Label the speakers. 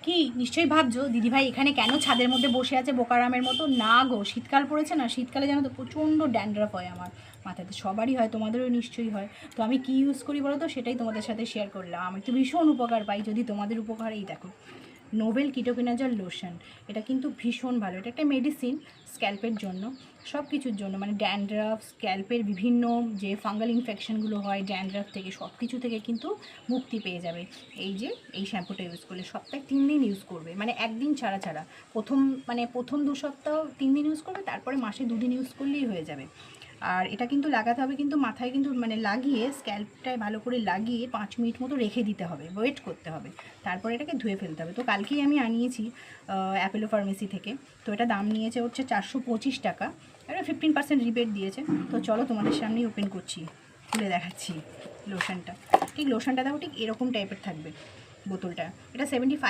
Speaker 1: কি নিশ্চয়ই ভাবছো দিদিভাই এখানে কেন ছাদের মধ্যে বসে আছে বোকারামের মতো? না গো, শীতকাল পড়েছে না, শীতকালে জানো তো প্রচণ্ড ড্যান্ড্রাফ হয় আমার মাথাতে, সবারই হয়, তোমাদেরও নিশ্চয়ই হয়। তো আমি কি ইউজ করি বলো তো, সেটাই তোমাদের সাথে শেয়ার করলাম। আমি তো ভীষণ উপকার পাই, যদি তোমাদের উপকার, এই দেখো নোভেল কিটোকিনাজল লোশন। এটা কিন্তু ভীষণ ভালো, এটা একটা মেডিসিন স্ক্যাল্পের জন্য, সব কিছুর জন্য, মানে ড্যান্ড্রাফ, স্ক্যাল্পের বিভিন্ন যে ফাঙ্গাল ইনফেকশনগুলো হয় ড্যান্ড্রাফ থেকে, সব কিছু থেকে কিন্তু মুক্তি পেয়ে যাবে। এই যে এই শ্যাম্পুটা ইউজ করলে সপ্তাহে 3 দিন ইউজ করবে, মানে একদিন ছাড়া ছাড়া। প্রথম 2 সপ্তাহ 3 দিন ইউজ করবে, তারপরে মাসে 2 দিন ইউজ করলেই হয়ে যাবে। আর এটা কিন্তু লাগাতে হবে কিন্তু মাথায়, কিন্তু মানে লাগিয়ে স্ক্যাল্পটায় ভালো করে লাগিয়ে 5 মিনিট মতো রেখে দিতে হবে, ওয়েট করতে হবে, তারপরে এটাকে ধুয়ে ফেলতে হবে। তো কালকেই আমি আনিয়েছি অ্যাপেলো ফার্মেসি থেকে। তো এটা দাম নিয়েছে হচ্ছে 425 টাকা, এটা 15% রিবেট দিয়েছে। তো চলো তোমাদের সামনেই ওপেন করছি, খুলে দেখাচ্ছি লোশনটা। ঠিক লোশনটা দেখো ঠিক এরকম টাইপের থাকবে বোতলটা। এটা 75